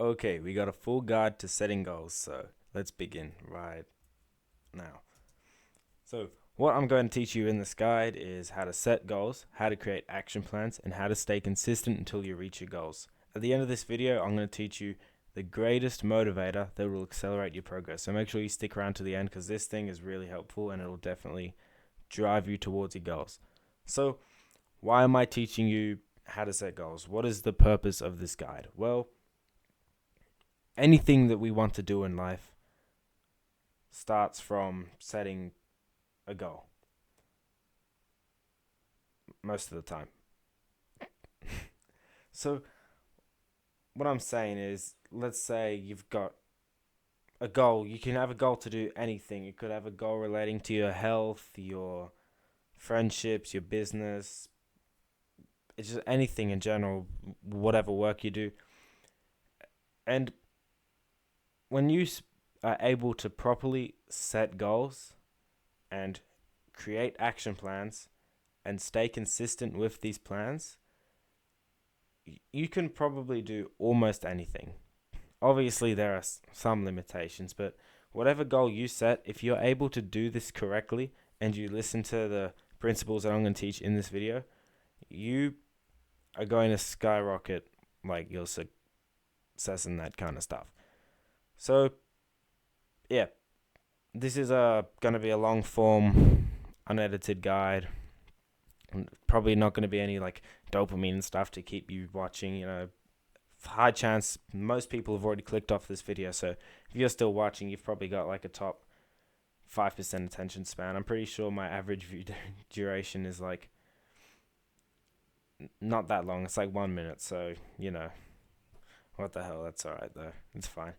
Okay, we got a full guide to setting goals, so let's begin right now. So, what I'm going to teach you in this guide is how to set goals, how to create action plans, and how to stay consistent until you reach your goals. At the end of this video, I'm going to teach you the greatest motivator that will accelerate your progress. So, make sure you stick around to the end because this thing is really helpful and it'll definitely drive you towards your goals. So, why am I teaching you how to set goals? What is the purpose of this guide? Well, anything that we want to do in life starts from setting a goal most of the time. So, what I'm saying is, let's say you've got a goal. You can have a goal to do anything. You could have a goal relating to your health, your friendships, your business. It's just anything in general, whatever work you do. And when you are able to properly set goals and create action plans and stay consistent with these plans, you can probably do almost anything. Obviously, there are some limitations, but whatever goal you set, if you're able to do this correctly and you listen to the principles that I'm going to teach in this video, you are going to skyrocket like your success and that kind of stuff. So, yeah, this is going to be a long form, unedited guide. Probably not going to be any like dopamine and stuff to keep you watching. High chance most people have already clicked off this video. So if you're still watching, you've probably got like a top 5% attention span. I'm pretty sure my average view duration is like not that long. It's like 1 minute. So what the hell? That's all right though. It's fine.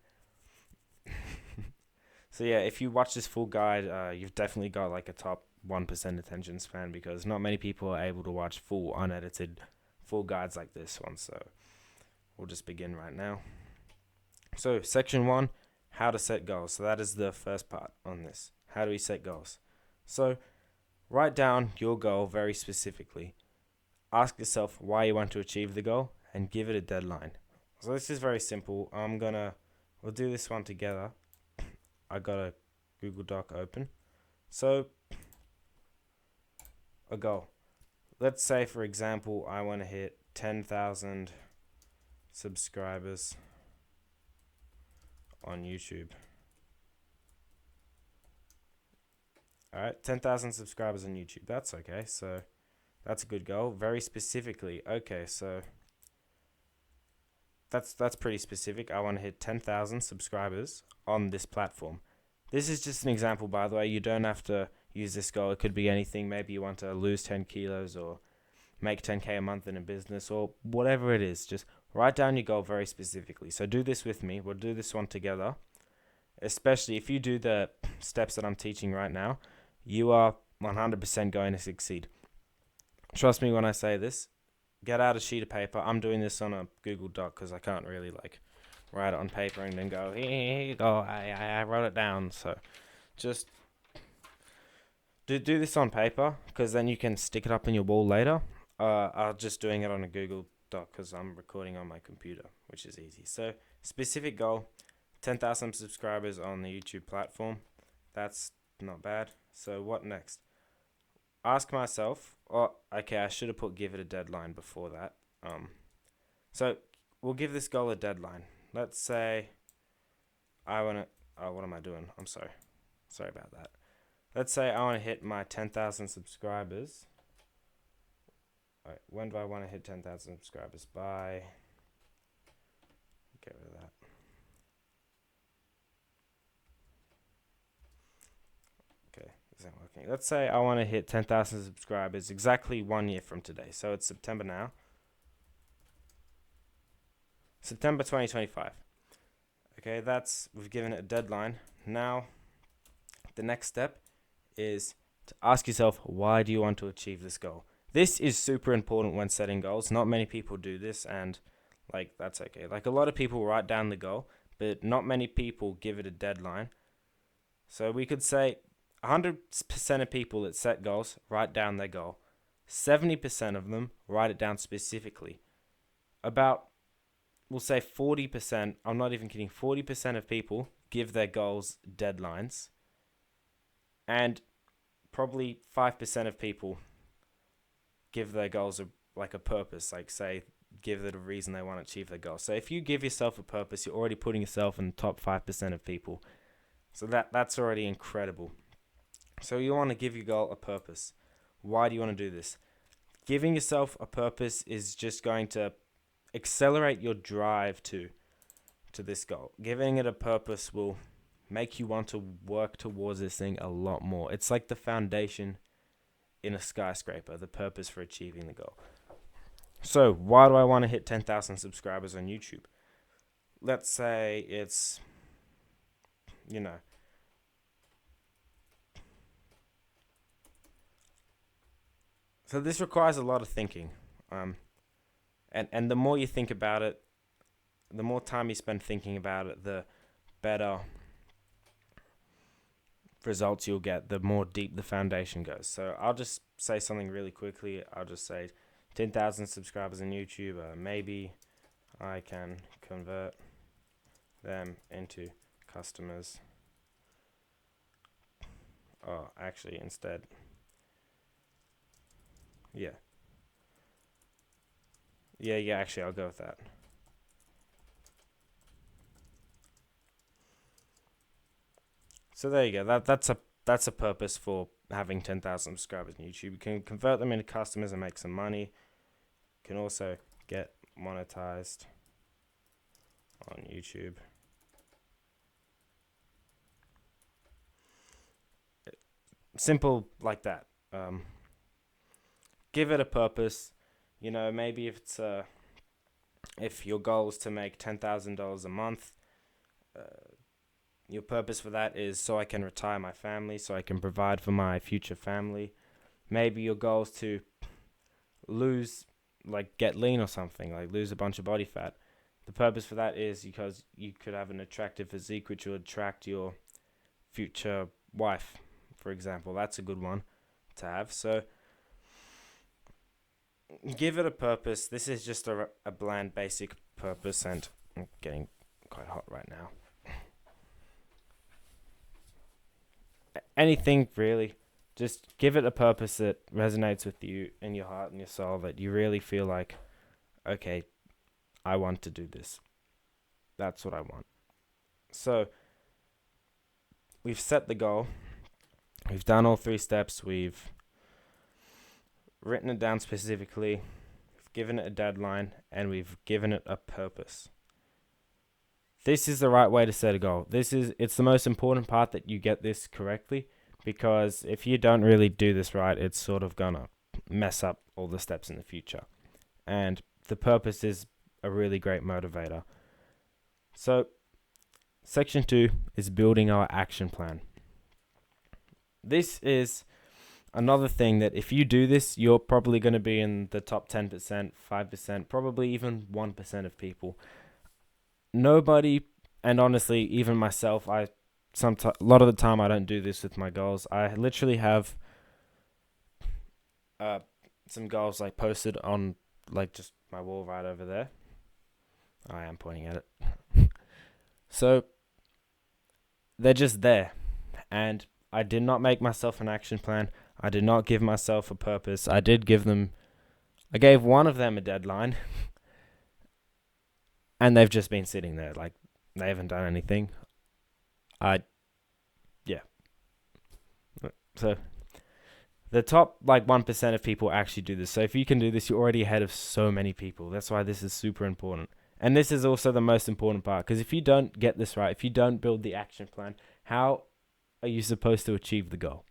So yeah, if you watch this full guide, you've definitely got like a top 1% attention span because not many people are able to watch full unedited full guides like this one. So we'll just begin right now. So section 1, how to set goals. So that is the first part on this. How do we set goals? So write down your goal very specifically. Ask yourself why you want to achieve the goal and give it a deadline. So this is very simple. We'll do this one together. I got a Google Doc open. So, a goal. Let's say, for example, I want to hit 10,000 subscribers on YouTube. Alright, 10,000 subscribers on YouTube. That's okay. So, that's a good goal. Very specifically. Okay, so that's pretty specific. I want to hit 10,000 subscribers on this platform. This is just an example, by the way. You don't have to use this goal. It could be anything. Maybe you want to lose 10 kilos or make 10K a month in a business or whatever it is. Just write down your goal very specifically. So do this with me. We'll do this one together. Especially if you do the steps that I'm teaching right now, you are 100% going to succeed. Trust me when I say this. Get out a sheet of paper. I'm doing this on a Google Doc because I can't really write it on paper and then go, here you go, I wrote it down. So just do this on paper because then you can stick it up on your wall later. I'm just doing it on a Google Doc because I'm recording on my computer, which is easy. So specific goal, 10,000 subscribers on the YouTube platform. That's not bad. So what next? Ask myself, okay, I should have put give it a deadline before that. So we'll give this goal a deadline. Let's say I want to, what am I doing? I'm sorry. Sorry about that. Let's say I want to hit my 10,000 subscribers. All right, when do I want to hit 10,000 subscribers? By, get rid of that. Okay, isn't working. Let's say I want to hit 10,000 subscribers exactly 1 year from today. So it's September now. September 2025. Okay, we've given it a deadline. Now, the next step is to ask yourself, why do you want to achieve this goal? This is super important when setting goals. Not many people do this, and that's okay. A lot of people write down the goal, but not many people give it a deadline. So we could say 100% of people that set goals write down their goal. 70% of them write it down specifically. About we'll say 40%, I'm not even kidding, 40% of people give their goals deadlines, and probably 5% of people give their goals a purpose, like say, give it a reason they want to achieve their goal. So if you give yourself a purpose, you're already putting yourself in the top 5% of people. So that's already incredible. So you want to give your goal a purpose. Why do you want to do this? Giving yourself a purpose is just going to accelerate your drive to this goal. Giving it a purpose will make you want to work towards this thing a lot more. It's like the foundation in a skyscraper, the purpose for achieving the goal. So why do I want to hit 10,000 subscribers on YouTube? Let's say it's, so this requires a lot of thinking. And the more you think about it, the more time you spend thinking about it, the better results you'll get, the more deep the foundation goes. So I'll just say something really quickly. I'll just say 10,000 subscribers on YouTube. Maybe I can convert them into customers. Oh, actually, instead. Yeah, actually, I'll go with that. So there you go. That's a purpose for having 10,000 subscribers on YouTube. You can convert them into customers and make some money. You can also get monetized on YouTube. Simple like that. Give it a purpose. Maybe if your goal is to make $10,000 a month, your purpose for that is so I can retire my family, so I can provide for my future family. Maybe your goal is to get lean or something, like lose a bunch of body fat. The purpose for that is because you could have an attractive physique which will attract your future wife, for example. That's a good one to have. So give it a purpose. This is just a bland, basic purpose, and I'm getting quite hot right now. Anything really, just give it a purpose that resonates with you in your heart and your soul, that you really feel like, okay, I want to do this. That's what I want. So we've set the goal. We've done all 3 steps. We've written it down specifically. We've given it a deadline, and we've given it a purpose. This is the right way to set a goal. It's the most important part that you get this correctly, because if you don't really do this right, it's sort of gonna mess up all the steps in the future. And the purpose is a really great motivator. So, section 2 is building our action plan. This is another thing that if you do this, you're probably going to be in the top 10%, 5%, probably even 1% of people. Nobody, and honestly, even myself, a lot of the time I don't do this with my goals. I literally have some goals posted on just my wall right over there. I am pointing at it. So they're just there, and I did not make myself an action plan. I did not give myself a purpose. I gave one of them a deadline, and they've just been sitting there, they haven't done anything. So the top 1% of people actually do this. So if you can do this, you're already ahead of so many people. That's why this is super important. And this is also the most important part, because if you don't get this right, if you don't build the action plan, how are you supposed to achieve the goal?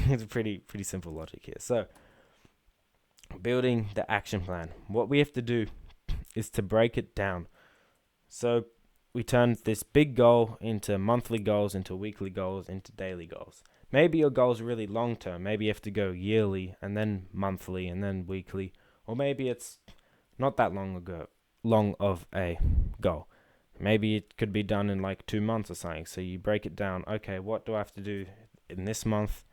It's a pretty simple logic here. So building the action plan. What we have to do is to break it down. So we turn this big goal into monthly goals, into weekly goals, into daily goals. Maybe your goal is really long term. Maybe you have to go yearly and then monthly and then weekly. Or maybe it's not that long of a goal. Maybe it could be done in 2 months or something. So you break it down. Okay, what do I have to do in this month?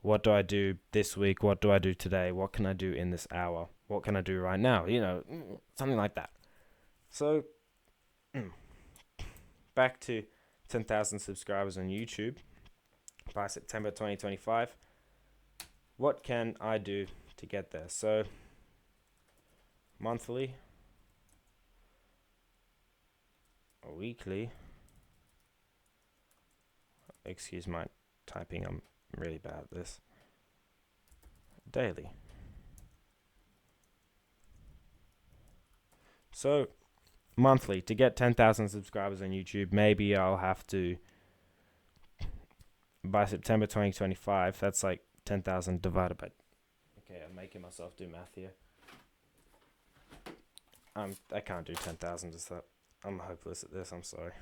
What do I do this week? What do I do today? What can I do in this hour? what can I do right now? Something like that. So, back to 10,000 subscribers on YouTube by September 2025. What can I do to get there? So, monthly, or weekly. Excuse my typing, I'm really bad at this. Daily. So, monthly, to get 10,000 subscribers on YouTube, maybe I'll have to, by September 2025, that's like 10,000 divided by. Okay, I'm making myself do math here. I can't do 10,000. I'm hopeless at this. I'm sorry.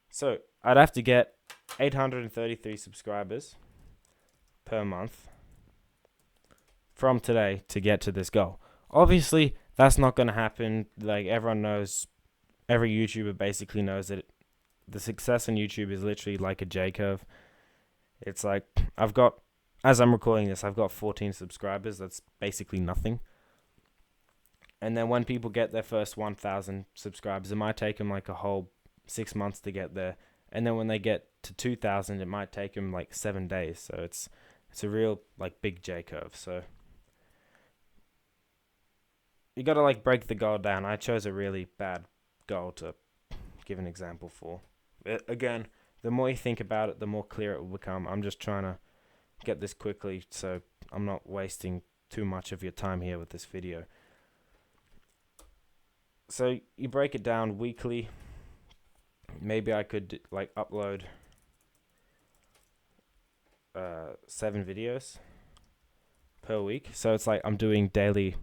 So I'd have to get 833 subscribers per month from today to get to this goal. Obviously, that's not going to happen. Like, everyone knows, every YouTuber basically knows that the success on YouTube is literally like a J curve. It's like, as I'm recording this, I've got 14 subscribers. That's basically nothing. And then when people get their first 1,000 subscribers, it might take them like a whole 6 months to get there. And then when they get to 2,000, it might take them like 7 days. So it's a real like big J curve. So you got to like break the goal down. I chose a really bad goal to give an example for. Again, the more you think about it, the more clear it will become. I'm just trying to get this quickly so I'm not wasting too much of your time here with this video. So you break it down weekly. Maybe I could like upload 7 videos per week. So it's like I'm doing daily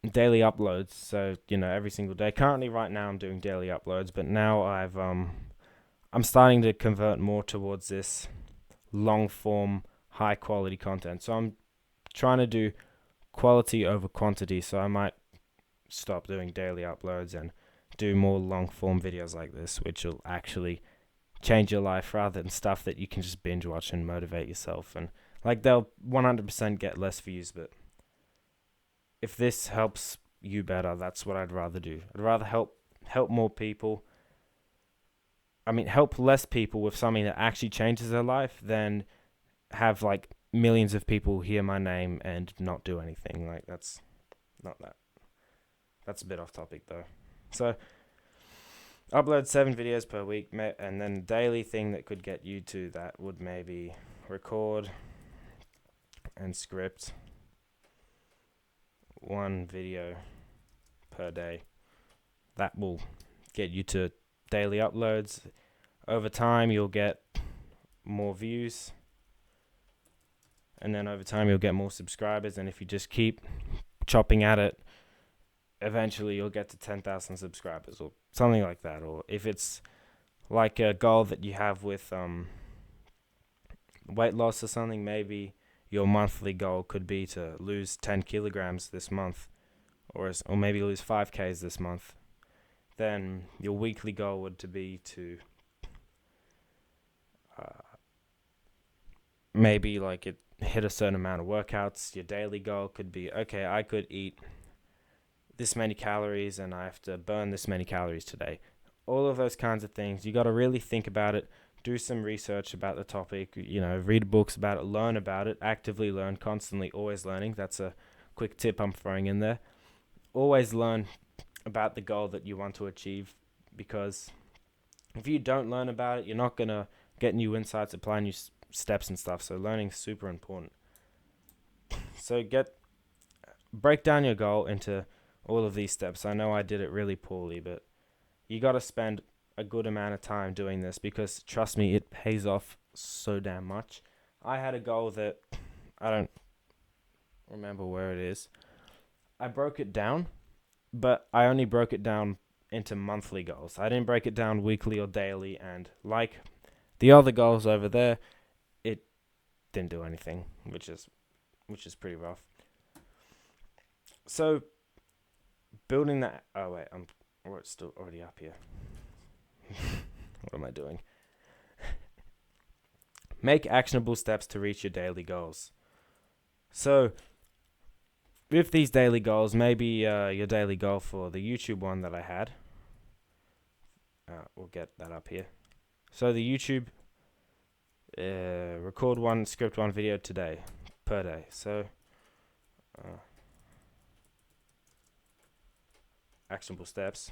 uploads. So every single day. Currently, right now, I'm doing daily uploads, but now I'm starting to convert more towards this long form, high quality content. So I'm trying to do quality over quantity. So I might stop doing daily uploads and do more long form videos like this, which will actually change your life rather than stuff that you can just binge watch and motivate yourself. And like, they'll 100% get less views, but if this helps you better, that's what I'd rather do. I'd rather help more people. Help less people with something that actually changes their life than have like millions of people hear my name and not do anything. Like, that's not that. That's a bit off topic though. So, upload 7 videos per week, and then daily thing that could get you to that would maybe record and script 1 video per day. That will get you to daily uploads. Over time, you'll get more views, and then over time, you'll get more subscribers. And if you just keep chopping at it, eventually you'll get to 10,000 subscribers or something like that. Or if it's like a goal that you have with weight loss or something, maybe your monthly goal could be to lose 10 kilograms this month, or maybe lose 5Ks this month. Then your weekly goal would be to maybe like hit a certain amount of workouts. Your daily goal could be, okay, I could eat this many calories and I have to burn this many calories today. All of those kinds of things. You got to really think about it, do some research about the topic, read books about it, learn about it, actively learn, constantly, always learning. That's a quick tip I'm throwing in there. Always learn about the goal that you want to achieve, because if you don't learn about it, you're not going to get new insights, apply new steps and stuff. So learning is super important. So break down your goal into all of these steps. I know I did it really poorly, but you got to spend a good amount of time doing this, because trust me, it pays off so damn much. I had a goal that I don't remember where it is. I broke it down, but I only broke it down into monthly goals. I didn't break it down weekly or daily, and like the other goals over there, it didn't do anything, which is pretty rough. So building that. Oh wait, it's still already up here. What am I doing? Make actionable steps to reach your daily goals. So with these daily goals, maybe your daily goal for the YouTube one that I had, we'll get that up here. So the YouTube, record one, script one video today, per day. So actionable steps.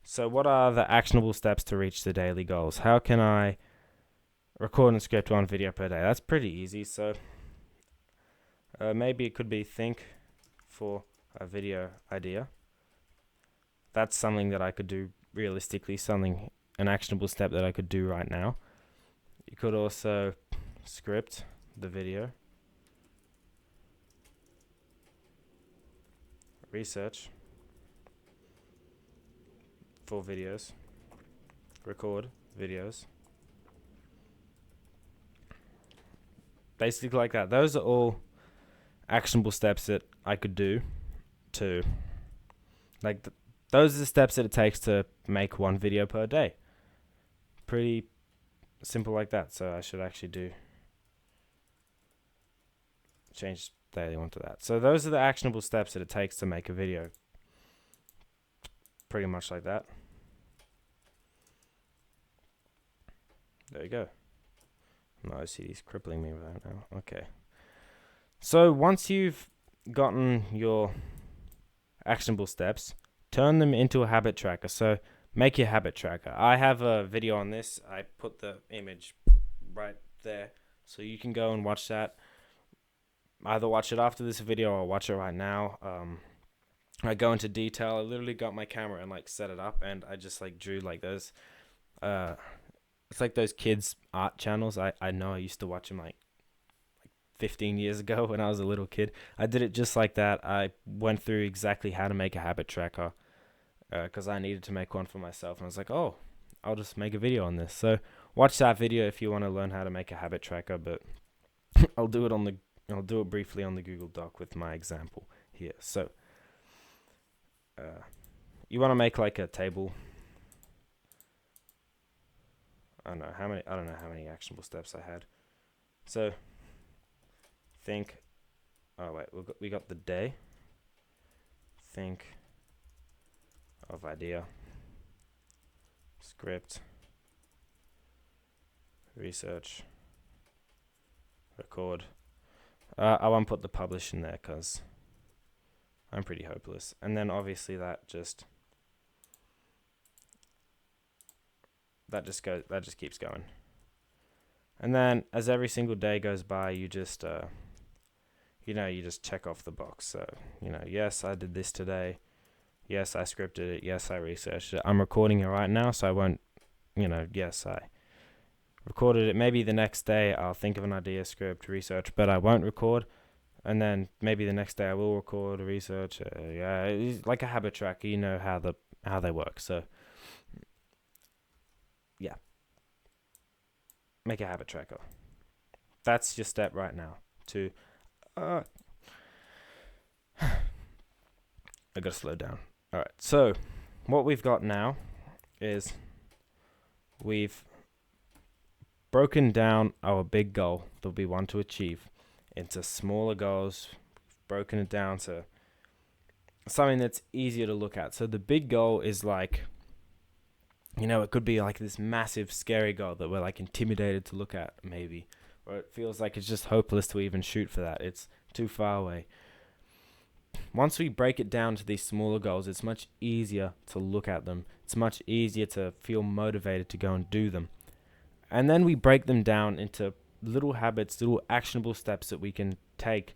So what are the actionable steps to reach the daily goals? How can I record and script one video per day? That's pretty easy. So maybe it could be think for a video idea. That's something that I could do realistically, an actionable step that I could do right now. You could also script the video, research for videos, record videos. Basically like that. Those are all actionable steps that I could do to, those are the steps that it takes to make one video per day. Pretty simple like that. So I should actually change daily one to that. So those are the actionable steps that it takes to make a video. Pretty much like that. There you go. My OCD's crippling me right now. Okay. So once you've gotten your actionable steps, turn them into a habit tracker. So make your habit tracker. I have a video on this. I put the image right there, so you can go and watch that. Either watch it after this video or watch it right now. I go into detail. I literally got my camera and set it up, and I just drew those. It's like those kids art channels. I know I used to watch them 15 years ago when I was a little kid. I did it just like that. I went through exactly how to make a habit tracker because I needed to make one for myself. And I was like, oh, I'll just make a video on this. So watch that video if you want to learn how to make a habit tracker. But I'll do it briefly on the Google Doc with my example here. So you want to make a table. I don't know how many actionable steps I had. So think. Oh wait, we got the day. Think of idea. Script. Research. Record. I won't put the publish in there because I'm pretty hopeless. And then obviously that just keeps going. And then as every single day goes by, you just you just check off the box. So, yes, I did this today. Yes, I scripted it. Yes, I researched it. I'm recording it right now, so I won't, yes, I recorded it. Maybe the next day I'll think of an idea, script, research, but I won't record. And then maybe the next day I will record, research. Yeah, it's like a habit tracker. You know how they work. So, yeah. Make a habit tracker. That's your step right now to I gotta slow down. Alright, so what we've got now is we've broken down our big goal that we want to achieve into smaller goals, broken it down to something that's easier to look at. So the big goal is it could be this massive, scary goal that we're intimidated to look at, maybe. Or it feels like it's just hopeless to even shoot for that. It's too far away. Once we break it down to these smaller goals, it's much easier to look at them. It's much easier to feel motivated to go and do them. And then we break them down into little habits, little actionable steps that we can take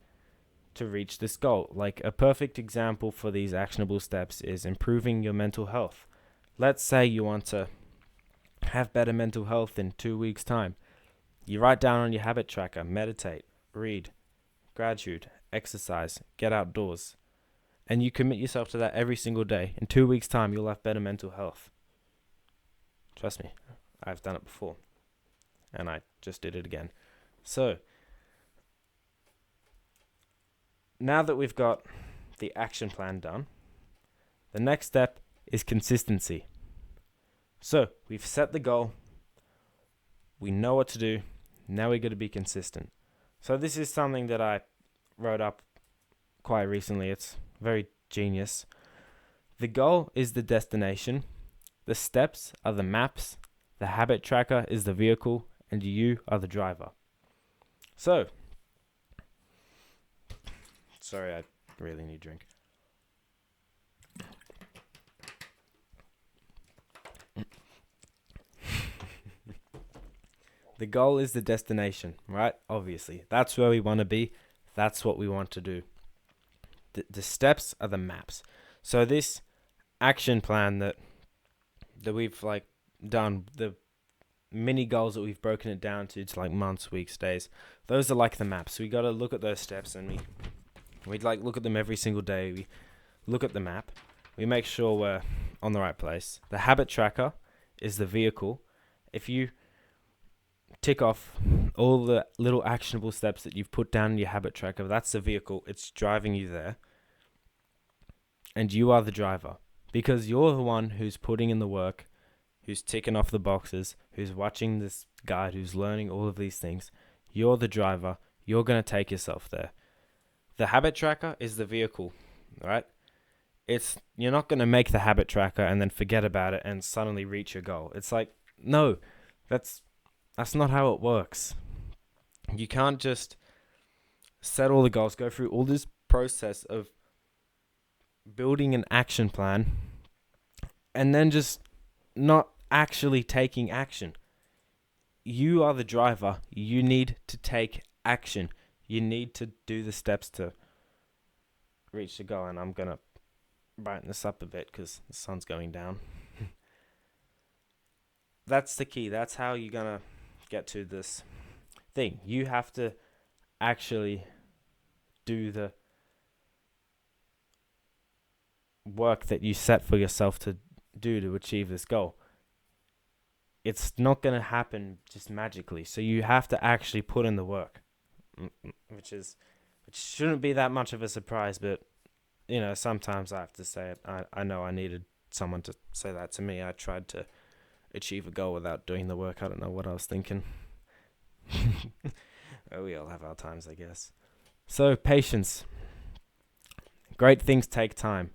to reach this goal. A perfect example for these actionable steps is improving your mental health. Let's say you want to have better mental health in 2 weeks' time. You write down on your habit tracker, meditate, read, gratitude, exercise, get outdoors. And you commit yourself to that every single day. In 2 weeks' time, you'll have better mental health. Trust me, I've done it before. And I just did it again. So, now that we've got the action plan done, the next step is consistency. So, we've set the goal. We know what to do. Now we got to be consistent. So this is something that I wrote up quite recently. It's very genius. The goal is the destination. The steps are the maps. The habit tracker is the vehicle, and you are the driver. So, sorry, I really need a drink. The goal is the destination, right? Obviously, that's where we want to be. That's what we want to do. The steps are the maps. So this action plan that we've like done, the mini goals that we've broken it down to like months, weeks, days, those are like the maps. We got to look at those steps, and we'd like look at them every single day. We look at the map. We make sure we're on the right place. The habit tracker is the vehicle. If you tick off all the little actionable steps that you've put down in your habit tracker, that's the vehicle. It's driving you there. And you are the driver, because you're the one who's putting in the work, who's ticking off the boxes, who's watching this guide, who's learning all of these things. You're the driver. You're going to take yourself there. The habit tracker is the vehicle, right? You're not going to make the habit tracker and then forget about it and suddenly reach your goal. It's like, no, that's not how it works. You can't just set all the goals, go through all this process of building an action plan, and then just not actually taking action. You are the driver. You need to take action. You need to do the steps to reach the goal. And I'm going to brighten this up a bit because the sun's going down. That's the key. That's how you're going to get to this thing. You have to actually do the work that you set for yourself to do to achieve this goal. It's not going to happen just magically. So you have to actually put in the work, which shouldn't be that much of a surprise, but sometimes I have to say it. I know I needed someone to say that to me. I tried to achieve a goal without doing the work. I don't know what I was thinking. We all have our times, I guess. So, patience. Great things take time.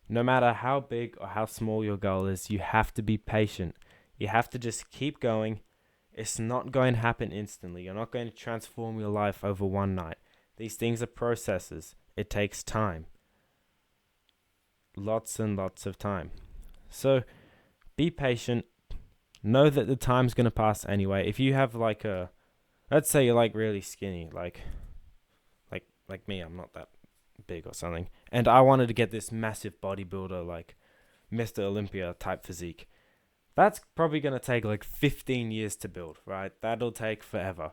No matter how big or how small your goal is, you have to be patient. You have to just keep going. It's not going to happen instantly. You're not going to transform your life over one night. These things are processes. It takes time. Lots and lots of time. So, be patient. Know that the time's going to pass anyway. If you have let's say you're really skinny, like me, I'm not that big or something, and I wanted to get this massive bodybuilder, like Mr. Olympia type physique. That's probably going to take 15 years to build, right? That'll take forever.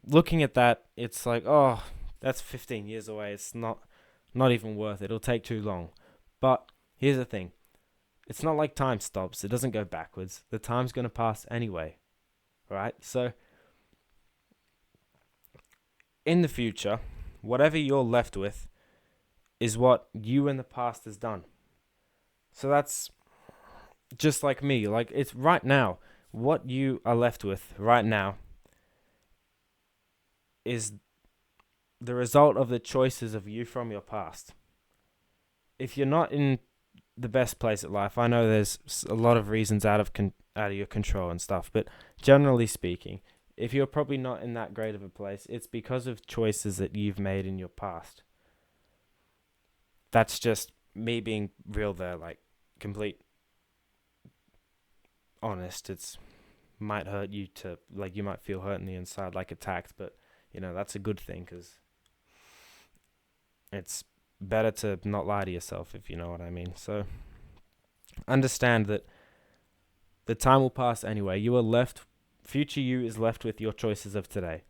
Looking at that, it's like, oh, that's 15 years away. It's not even worth it. It'll take too long. But here's the thing. It's not like time stops. It doesn't go backwards. The time's going to pass anyway, right? So, in the future, whatever you're left with is what you in the past has done. So that's just like me. It's right now. What you are left with right now is the result of the choices of you from your past. If you're not in the best place at life, I know there's a lot of reasons out of your control and stuff, but generally speaking, if you're probably not in that great of a place, it's because of choices that you've made in your past. That's just me being real there, complete honest. It's might hurt you to, you might feel hurt on the inside, attacked, but, that's a good thing, because it's better to not lie to yourself, if you know what I mean. So, understand that the time will pass anyway. Future you is left with your choices of today.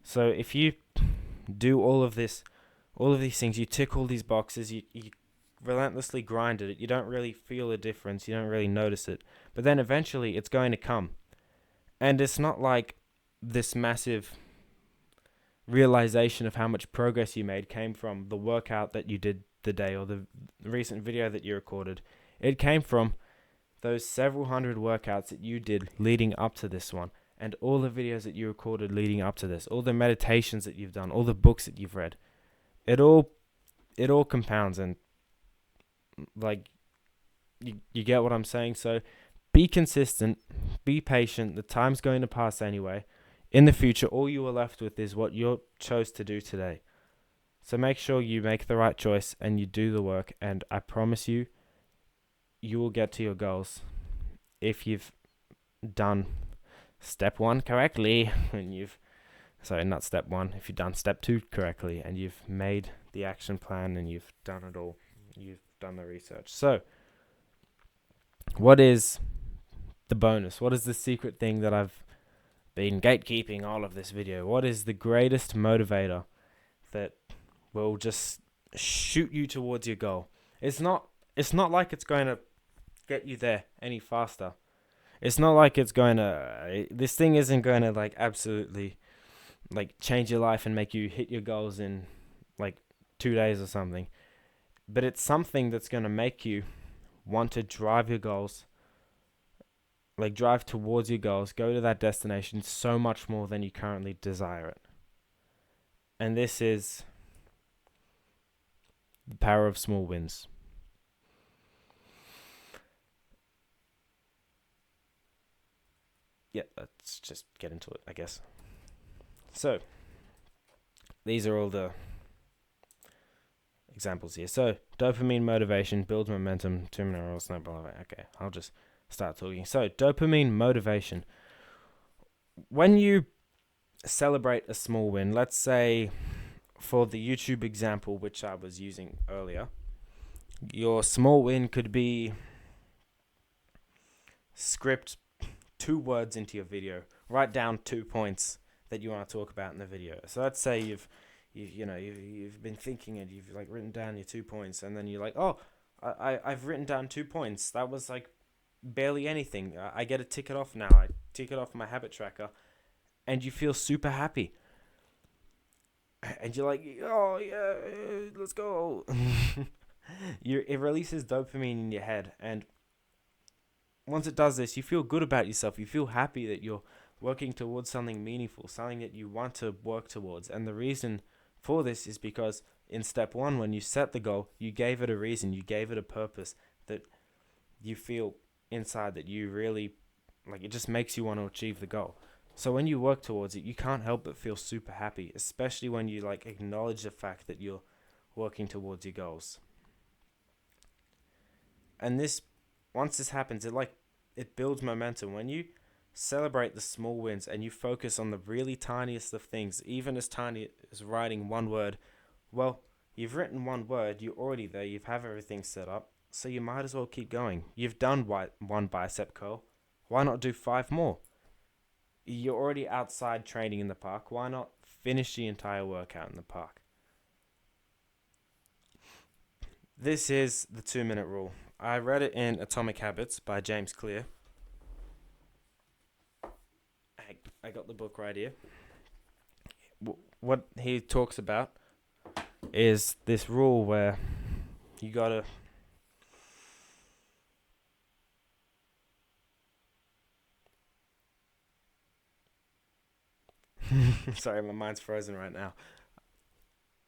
So if you do all of these things, you tick all these boxes, you relentlessly grind at it, you don't really feel a difference, you don't really notice it. But then eventually it's going to come. And it's not like this massive realization of how much progress you made came from the workout that you did the day or the recent video that you recorded. It came from those several hundred workouts that you did leading up to this one. and all the videos that you recorded leading up to this, all the meditations that you've done, all the books that you've read, it all compounds, and like you get what I'm saying. So be consistent, be patient. The time's going to pass anyway. In the future, all you are left with is what you chose to do today. So make sure you make the right choice and you do the work, and I promise you, you will get to your goals if you've done step 1 correctly, and not step 1, if you've done step 2 correctly, and you've made the action plan and you've done it all, you've done the research. So what is the bonus? What is the secret thing that I've been gatekeeping all of this video? What is the greatest motivator that will just shoot you towards your goal? It's not like it's going to get you there any faster. It's not like it's going to, this thing isn't going to like absolutely like change your life and make you hit your goals in like 2 days or something. But it's something that's going to make you want to drive your goals, like drive towards your goals, go to that destination so much more than you currently desire it. And this is the power of small wins. Yeah, let's just get into it, I guess. So, these are all the examples here. So, dopamine motivation builds momentum, 2-minute rule, snowball. Okay, I'll just start talking. So, dopamine motivation. When you celebrate a small win, let's say for the YouTube example, which I was using earlier, your small win could be script 2 words into your video. Write down 2 points that you want to talk about in the video. So let's say you've been thinking and you've like written down your 2 points, and then you're like, oh, I've written down 2 points. That was like barely anything. I get to tick it off now. I tick it off my habit tracker, and you feel super happy. And you're like, oh yeah, let's go. It releases dopamine in your head, and once it does this, you feel good about yourself. You feel happy that you're working towards something meaningful, something that you want to work towards. And the reason for this is because in step 1, when you set the goal, you gave it a reason, you gave it a purpose that you feel inside that you really, like, it just makes you want to achieve the goal. So when you work towards it, you can't help but feel super happy, especially when you like acknowledge the fact that you're working towards your goals. And once this happens, it builds momentum. When you celebrate the small wins and you focus on the really tiniest of things, even as tiny as writing 1 word, well, you've written 1 word, you're already there, you have everything set up, so you might as well keep going. You've done 1 bicep curl, why not do 5 more? You're already outside training in the park, why not finish the entire workout in the park? This is the 2-minute rule. I read it in Atomic Habits by James Clear. I got the book right here. What he talks about is this rule where you gotta sorry, my mind's frozen right now.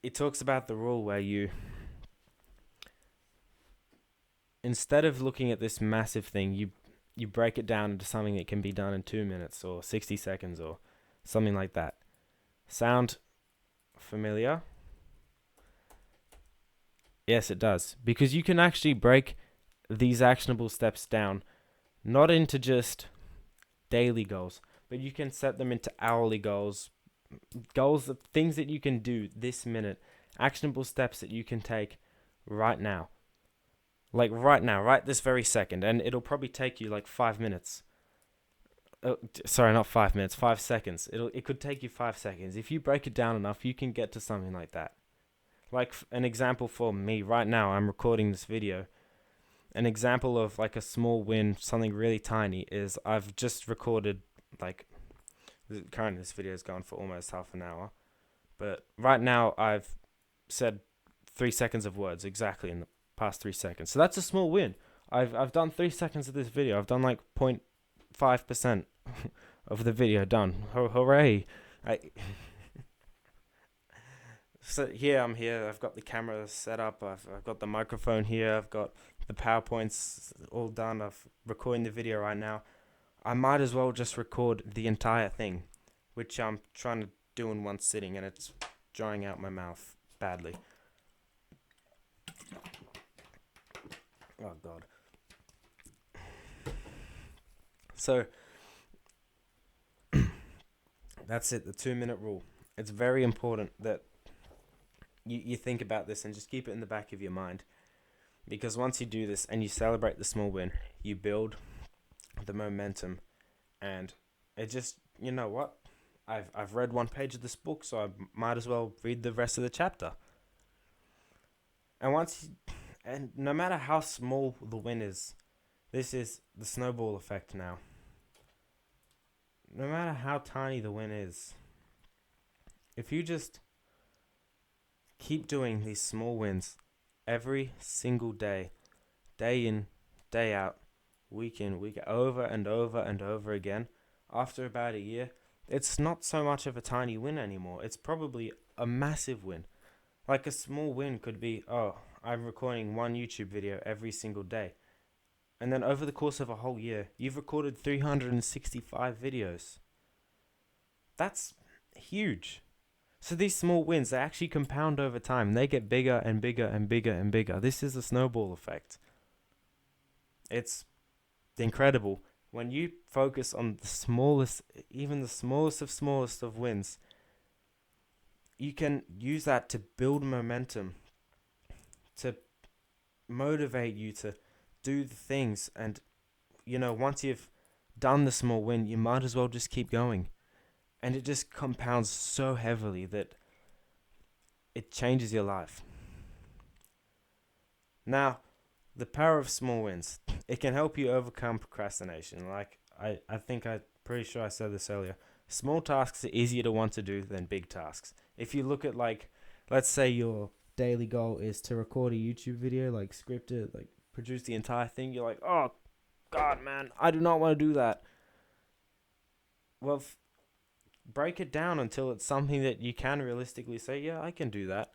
It talks about the rule where you, instead of looking at this massive thing, you break it down into something that can be done in 2 minutes or 60 seconds or something like that. Sound familiar? Yes, it does. Because you can actually break these actionable steps down, not into just daily goals, but you can set them into hourly goals of things that you can do this minute, actionable steps that you can take right now. Like right now, right this very second, and it'll probably take you like 5 minutes. Sorry, not 5 minutes, 5 seconds. It could take you 5 seconds. If you break it down enough, you can get to something like that. Like an example for me, right now, I'm recording this video. An example of like a small win, something really tiny, is I've just recorded like, currently this video has gone for almost half an hour. But right now, I've said 3 seconds of words exactly in the past 3 seconds. So that's a small win. I've done 3 seconds of this video. I've done like 0.5% of the video done. Hooray! I So here I'm here. I've got the camera set up. I've got the microphone here. I've got the PowerPoints all done. I'm recording the video right now. I might as well just record the entire thing, which I'm trying to do in one sitting, and it's drying out my mouth badly. Oh God. So that's it. The 2-minute rule. It's very important that you think about this and just keep it in the back of your mind, because once you do this and you celebrate the small win, you build the momentum, and it just, you know what, I've read one page of this book, so I might as well read the rest of the chapter. And no matter how small the win is, this is the snowball effect now. No matter how tiny the win is, if you just keep doing these small wins every single day, day in, day out, week in, week out, over and over and over again, after about a year, it's not so much of a tiny win anymore. It's probably a massive win. Like a small win could be, oh, I'm recording one YouTube video every single day. And then over the course of a whole year, you've recorded 365 videos. That's huge. So these small wins, they actually compound over time. They get bigger and bigger and bigger and bigger. This is a snowball effect. It's incredible. When you focus on the smallest, even the smallest of wins, you can use that to build momentum, to motivate you to do the things. And, once you've done the small win, you might as well just keep going. And it just compounds so heavily that it changes your life. Now, the power of small wins. It can help you overcome procrastination. Like, I'm pretty sure I said this earlier. Small tasks are easier to want to do than big tasks. If you look at, let's say your daily goal is to record a YouTube video, script it, produce the entire thing. You're like, oh, God, man, I do not want to do that. Well, break it down until it's something that you can realistically say, yeah, I can do that.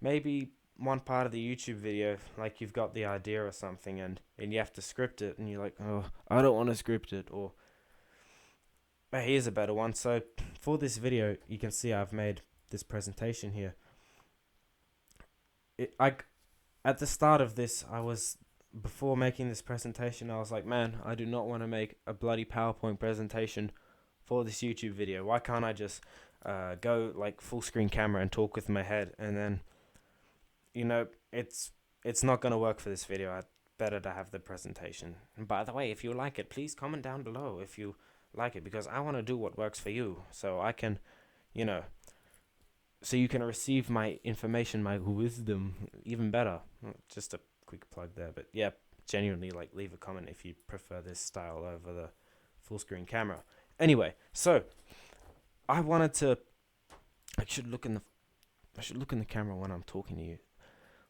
Maybe one part of the YouTube video, you've got the idea or something, and you have to script it, and you're like, oh, I don't want to script it, or here's a better one. So for this video, you can see I've made this presentation here. At the start of this, before making this presentation, I was like, man, I do not want to make a bloody PowerPoint presentation for this YouTube video. Why can't I just go full screen camera and talk with my head? And then, it's not going to work for this video. I'd better to have the presentation. And by the way, if you like it, please comment down below if you like it, because I want to do what works for you, so I can, so you can receive my information, my wisdom, even better. Just a quick plug there, but yeah, genuinely, leave a comment if you prefer this style over the full screen camera. Anyway, so I should look in the camera when I'm talking to you.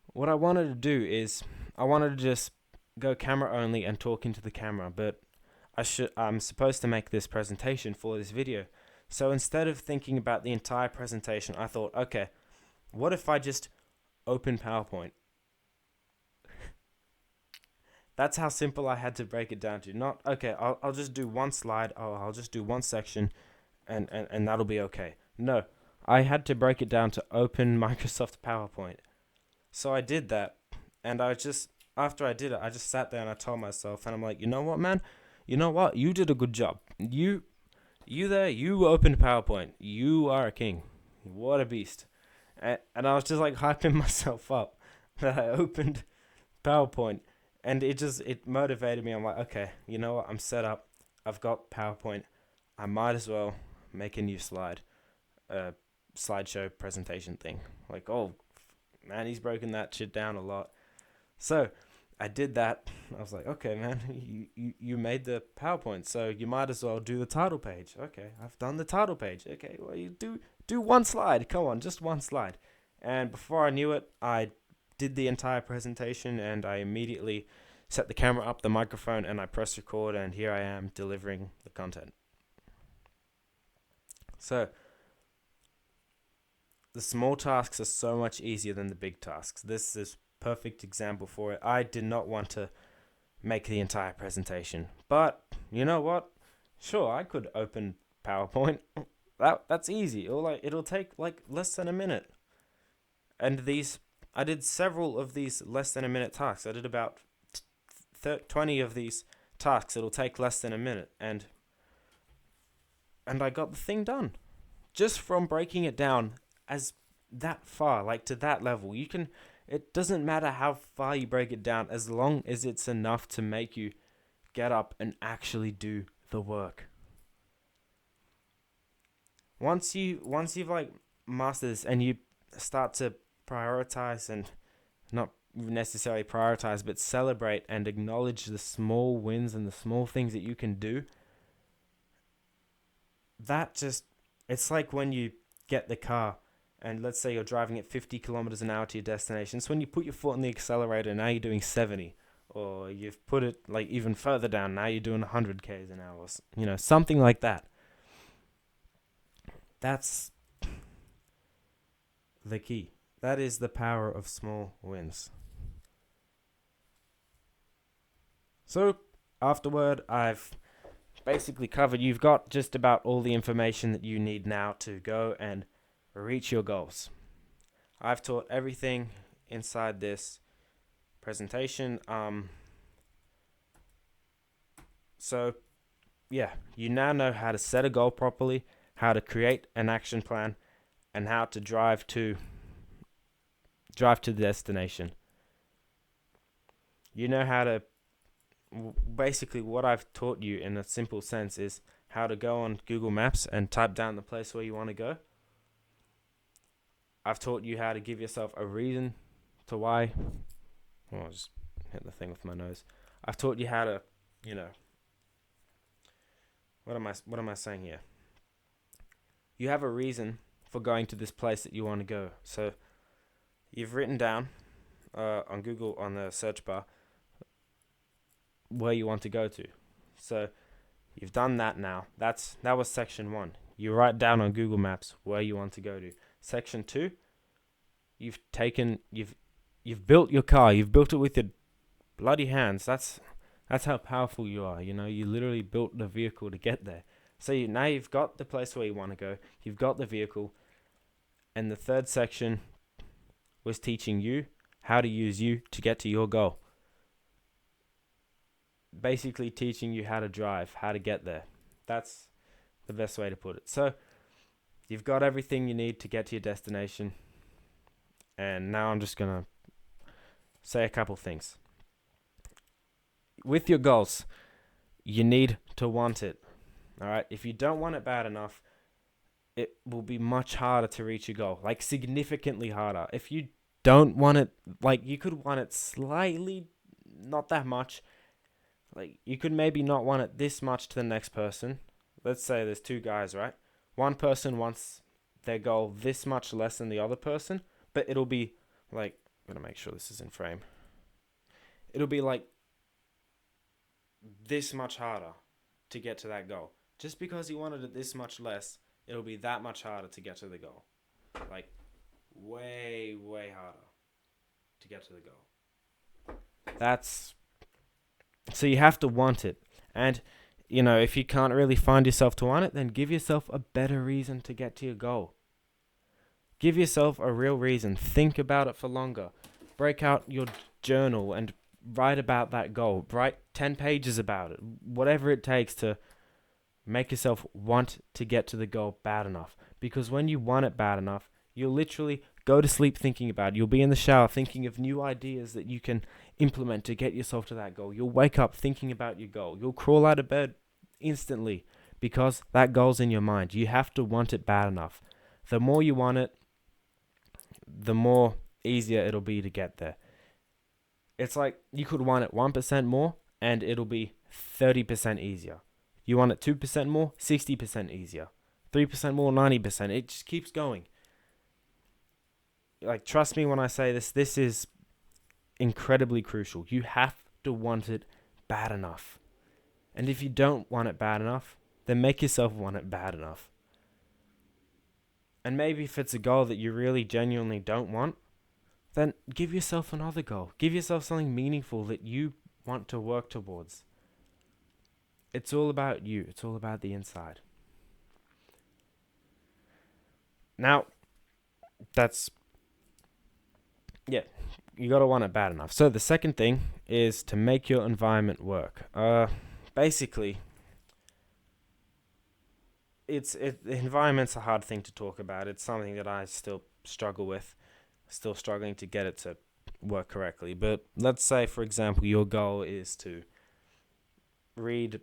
What I wanted to do is I wanted to just go camera only and talk into the camera, but I'm supposed to make this presentation for this video. So instead of thinking about the entire presentation, I thought, okay, what if I just open PowerPoint? That's how simple I had to break it down to. Not, okay, I'll just do one slide, I'll just do one section, and that'll be okay. No, I had to break it down to open Microsoft PowerPoint. So I did that, and after I did it, I just sat there and I told myself, and I'm like, you know what, man? You know what? You did a good job. You opened PowerPoint. You are a king. What a beast. And I was just hyping myself up that I opened PowerPoint. And it motivated me. I'm like, okay, you know what? I'm set up. I've got PowerPoint. I might as well make a new slideshow presentation thing. Oh, man, he's broken that shit down a lot. So I did that. I was like, okay, man, you made the PowerPoint, so you might as well do the title page. Okay, I've done the title page. Okay, well, you do one slide. Come on, just one slide. And before I knew it, I did the entire presentation, and I immediately set the camera up, the microphone, and I pressed record, and here I am delivering the content. So the small tasks are so much easier than the big tasks. This is perfect example for it. I did not want to make the entire presentation, but you know what? Sure, I could open PowerPoint. That's easy. It'll take like less than a minute. And I did several of these less than a minute tasks. I did about 20 of these tasks. It'll take less than a minute, and I got the thing done just from breaking it down as that far, like to that level. It doesn't matter how far you break it down, as long as it's enough to make you get up and actually do the work. Once you've like mastered this and you start to prioritize, and not necessarily prioritize, but celebrate and acknowledge the small wins and the small things that you can do, it's like when you get the car and let's say you're driving at 50 kilometers an hour to your destination. So when you put your foot on the accelerator, now you're doing 70, or you've put it like even further down, now you're doing 100 k's an hour, something like that. That's the key. That is the power of small wins. So afterward, I've basically covered. You've got just about all the information that you need now to go and reach your goals. I've taught everything inside this presentation. So yeah, you now know how to set a goal properly, how to create an action plan, and how to drive to the destination. You know how to, basically what I've taught you in a simple sense is how to go on Google Maps and type down the place where you want to go. I've taught you how to give yourself a reason to why. Oh, I just hit the thing with my nose. I've taught you how to, what am I saying here? You have a reason for going to this place that you want to go. So you've written down on Google, on the search bar, where you want to go to. So you've done that now. That was section 1. You write down on Google Maps where you want to go to. Section 2, you've built your car. You've built it with your bloody hands. That's how powerful you are. You literally built the vehicle to get there. So now you've got the place where you want to go. You've got the vehicle. And the third section was teaching you how to use you to get to your goal. Basically teaching you how to drive, how to get there. That's the best way to put it. So you've got everything you need to get to your destination. And now I'm just going to say a couple things. With your goals, you need to want it. All right? If you don't want it bad enough, it will be much harder to reach your goal. Like significantly harder. If you don't want it, like you could want it slightly, not that much. Like you could maybe not want it this much to the next person. Let's say there's 2 guys, right? One person wants their goal this much less than the other person, but it'll be like, I'm gonna make sure this is in frame. It'll be like this much harder to get to that goal. Just because you wanted it this much less, it'll be that much harder to get to the goal. Like way, way harder to get to the goal. So you have to want it. And if you can't really find yourself to want it, then give yourself a better reason to get to your goal. Give yourself a real reason. Think about it for longer. Break out your journal and write about that goal. Write 10 pages about it. Whatever it takes to make yourself want to get to the goal bad enough. Because when you want it bad enough, you'll literally go to sleep thinking about it. You'll be in the shower thinking of new ideas that you can implement to get yourself to that goal. You'll wake up thinking about your goal. You'll crawl out of bed instantly because that goal's in your mind. You have to want it bad enough. The more you want it, the more easier it'll be to get there. It's like you could want it 1% more and it'll be 30% easier. You want it 2% more, 60% easier. 3% more, 90%. It just keeps going. Like, trust me when I say this is incredibly crucial. You have to want it bad enough. And if you don't want it bad enough, then make yourself want it bad enough. And maybe if it's a goal that you really genuinely don't want, then give yourself another goal. Give yourself something meaningful that you want to work towards. It's all about you. It's all about the inside. Now, that's, yeah, you gotta want it bad enough. So the second thing is to make your environment work. Basically, the environment's a hard thing to talk about. It's something that I still struggle with, still struggling to get it to work correctly. But let's say, for example, your goal is to read.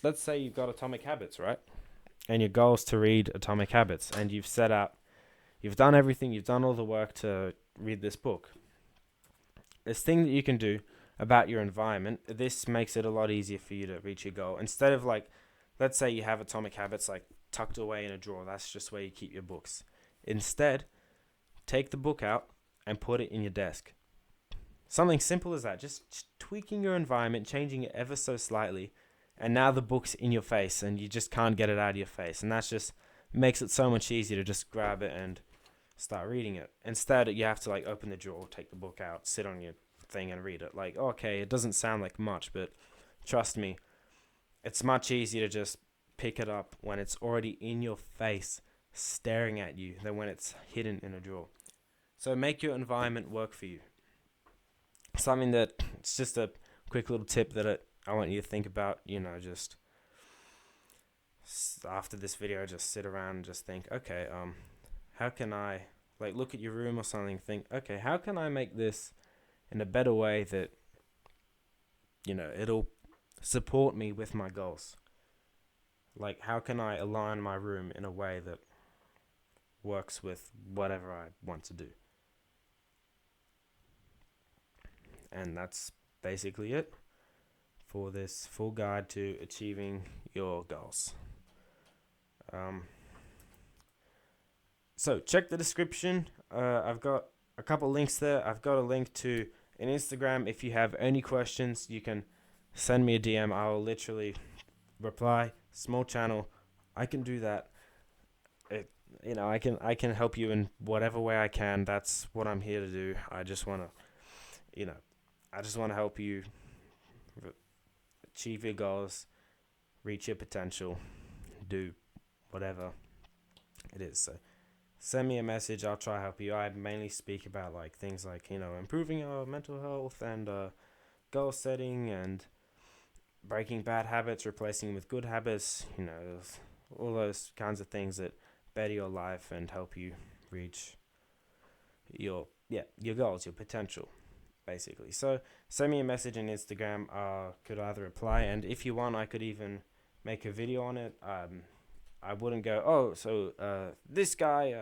Let's say you've got Atomic Habits, right? And your goal is to read Atomic Habits, and you've done everything, you've done all the work to read this book. This thing that you can do about your environment, this makes it a lot easier for you to reach your goal. Instead of like, let's say you have Atomic Habits like tucked away in a drawer, that's just where you keep your books. Instead, take the book out and put it in your desk. Something simple as that, just tweaking your environment, changing it ever so slightly, and now the book's in your face and you just can't get it out of your face. And that's just makes it so much easier to just grab it and start reading it. Instead, you have to like open the drawer, take the book out, sit on your thing and read it. Like, okay, it doesn't sound like much, but trust me, it's much easier to just pick it up when it's already in your face, staring at you, than when it's hidden in a drawer. So make your environment work for you. Something that, it's just a quick little tip that I want you to think about, just after this video, just sit around and just think, okay, how can I, like, look at your room or something, think, okay, how can I make this in a better way that, it'll support me with my goals? Like, how can I align my room in a way that works with whatever I want to do? And that's basically it for this full guide to achieving your goals. So check the description. I've got a couple links there. I've got a link to an Instagram. If you have any questions, you can send me a DM. I'll literally reply. Small channel. I can do that. I can help you in whatever way I can. That's what I'm here to do. I just want to help you achieve your goals, reach your potential, do whatever it is. So send me a message. I'll try to help you. I mainly speak about like things like, improving your mental health and goal setting and breaking bad habits, replacing with good habits, all those kinds of things that better your life and help you reach your goals, your potential, basically. So send me a message on Instagram. Could either reply, and if you want, I could even make a video on it. I wouldn't go, this guy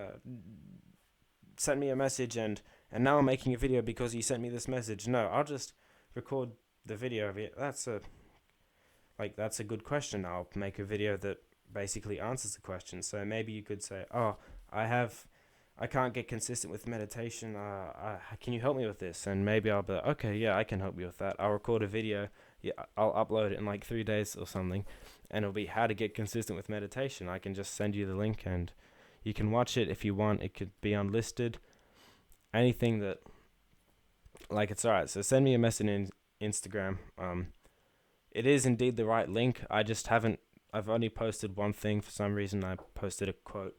sent me a message and now I'm making a video because he sent me this message. No, I'll just record the video of it. That's a good question. I'll make a video that basically answers the question. So maybe you could say, I can't get consistent with meditation. Can you help me with this? And maybe I'll be like, okay, yeah, I can help you with that. I'll record a video. Yeah, I'll upload it in like 3 days or something. And it'll be how to get consistent with meditation. I can just send you the link and you can watch it if you want. It could be unlisted. Anything that, it's alright. So send me a message in Instagram. It is indeed the right link. I've only posted one thing for some reason. I posted a quote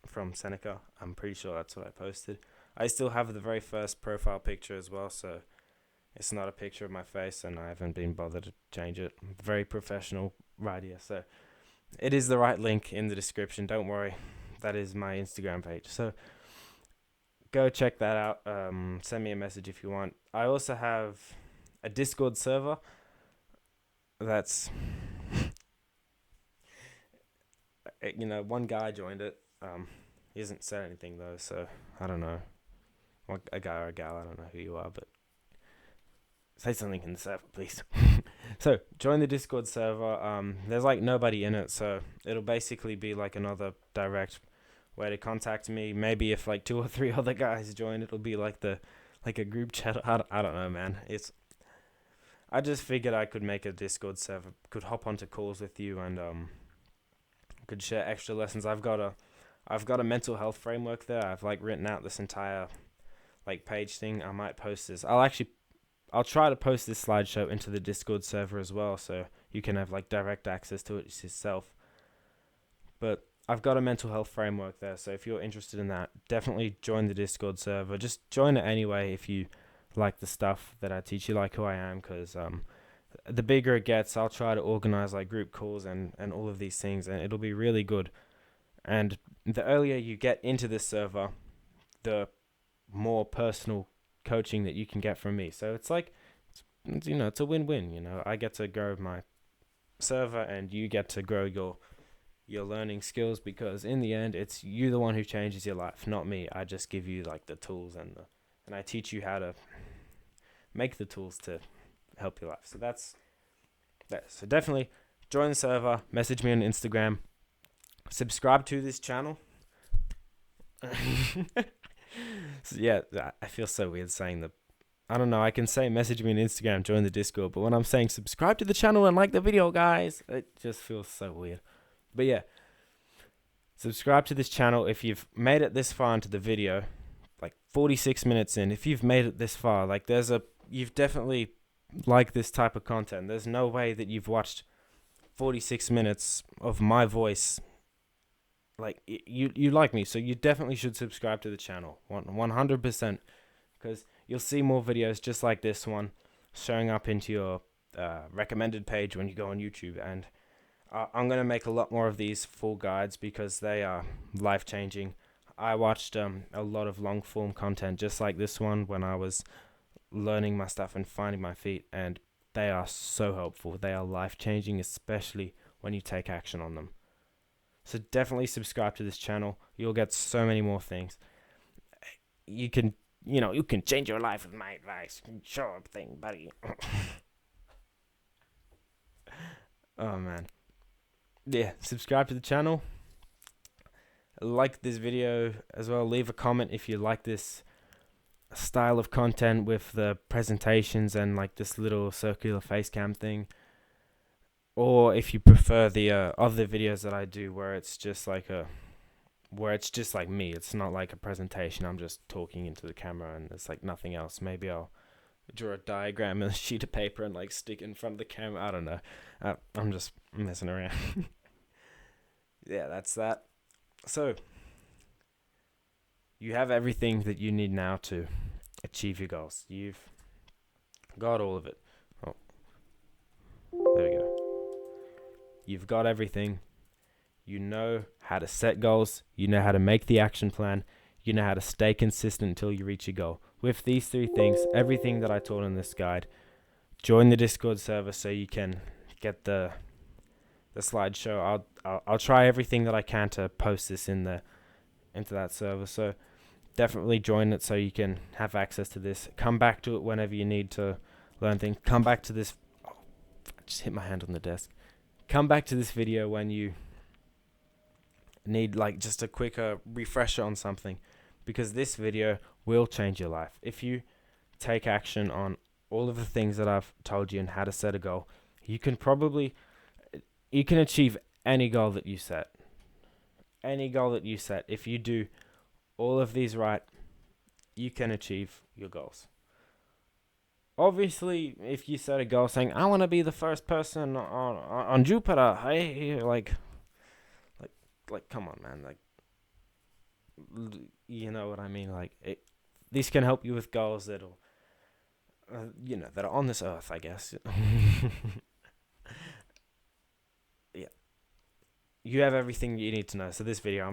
from Seneca. I'm pretty sure that's what I posted. I still have the very first profile picture as well, so it's not a picture of my face, and I haven't been bothered to change it. Very professional right here. So it is the right link in the description. Don't worry. That is my Instagram page. So go check that out. Send me a message if you want. I also have a Discord server. That's, one guy joined it. He hasn't said anything though, so I don't know. A guy or a gal, I don't know who you are, but say something in the server, please. So join the Discord server. There's nobody in it, so it'll basically be like another direct way to contact me. Maybe if 2 or 3 other guys join, it'll be like a group chat. I don't know, man. I just figured I could make a Discord server, could hop onto calls with you and could share extra lessons. I've got I've got a mental health framework there. I've like written out this entire like page thing. I might post this. I'll try to post this slideshow into the Discord server as well, so you can have like direct access to it yourself. But I've got a mental health framework there, so if you're interested in that, definitely join the Discord server. Just join it anyway if you like the stuff that I teach, you like who I am, because the bigger it gets, I'll try to organize like group calls and all of these things, and it'll be really good. And the earlier you get into this server, the more personal coaching that you can get from me. So it's like, it's a win-win. I get to grow my server, and you get to grow your learning skills, because in the end, it's you the one who changes your life, not me. I just give you like the tools and I teach you how to make the tools to help your life. So that's that. So definitely join the server, message me on Instagram, subscribe to this channel. So yeah, I feel so weird saying I don't know, I can say message me on Instagram, join the Discord, but when I'm saying subscribe to the channel and like the video, guys, it just feels so weird. But yeah, subscribe to this channel if you've made it this far into the video, like 46 minutes in. If you've made it this far, like you've definitely liked this type of content. There's no way that you've watched 46 minutes of my voice. Like you like me, so you definitely should subscribe to the channel 100%, because you'll see more videos just like this one showing up into your recommended page when you go on YouTube. And I'm going to make a lot more of these full guides because they are life-changing. I watched a lot of long-form content just like this one when I was learning my stuff and finding my feet, and they are so helpful. They are life-changing, especially when you take action on them. So definitely subscribe to this channel. You'll get so many more things. You can change your life with my advice. Show up thing, buddy. Oh, man. Yeah, subscribe to the channel. Like this video as well. Leave a comment if you like this style of content with the presentations and like this little circular face cam thing. Or if you prefer the other videos that I do where it's just like me. It's not like a presentation. I'm just talking into the camera and there's like nothing else. Maybe I'll draw a diagram on a sheet of paper and like stick it in front of the camera. I don't know. I'm just messing around. Yeah, that's that. So, you have everything that you need now to achieve your goals. You've got all of it. Oh, there we go. You've got everything. You know how to set goals. You know how to make the action plan. You know how to stay consistent until you reach your goal. With these three things, everything that I taught in this guide, join the Discord server so you can get the slideshow. I'll try everything that I can to post this into that server. So definitely join it so you can have access to this. Come back to it whenever you need to learn things. Come back to this. Oh, I just hit my hand on the desk. Come back to this video when you need like just a quicker refresher on something, because this video will change your life. If you take action on all of the things that I've told you and how to set a goal, you can achieve any goal that you set. Any goal that you set. If you do all of these right, you can achieve your goals. Obviously, if you set a goal saying, I want to be the first person on Jupiter, hey, like, come on, man. Like, you know what I mean? Like, these can help you with goals that'll, that are on this earth, I guess. Yeah. You have everything you need to know. So this video,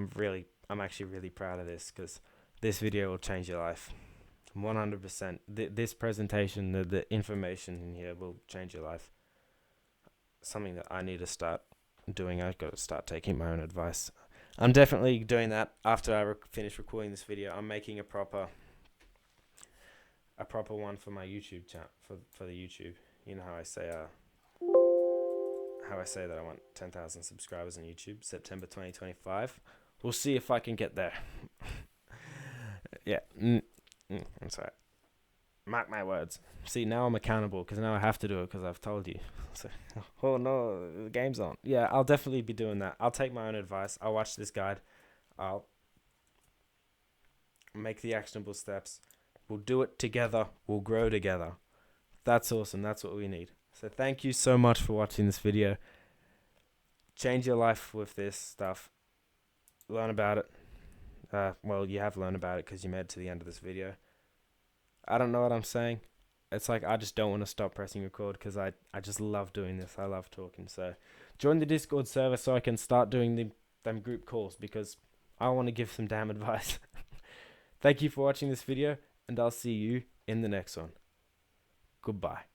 I'm actually really proud of this, because this video will change your life. 100%. This presentation, the information in here will change your life. Something that I need to start doing. I've got to start taking my own advice. I'm definitely doing that after I finish recording this video. I'm making a proper one for my YouTube channel, for the YouTube. You know how I say that I want 10,000 subscribers on YouTube, September 2025. We'll see if I can get there. Yeah. I'm sorry. Mark my words. See, now I'm accountable, because now I have to do it because I've told you. So, oh no, the game's on. Yeah, I'll definitely be doing that. I'll take my own advice. I'll watch this guide. I'll make the actionable steps. We'll do it together. We'll grow together. That's awesome. That's what we need. So thank you so much for watching this video. Change your life with this stuff. Learn about it. Well, you have learned about it because you made it to the end of this video. I don't know what I'm saying. It's like I just don't want to stop pressing record because I just love doing this. I love talking. So join the Discord server so I can start doing them group calls because I want to give some damn advice. Thank you for watching this video, and I'll see you in the next one. Goodbye.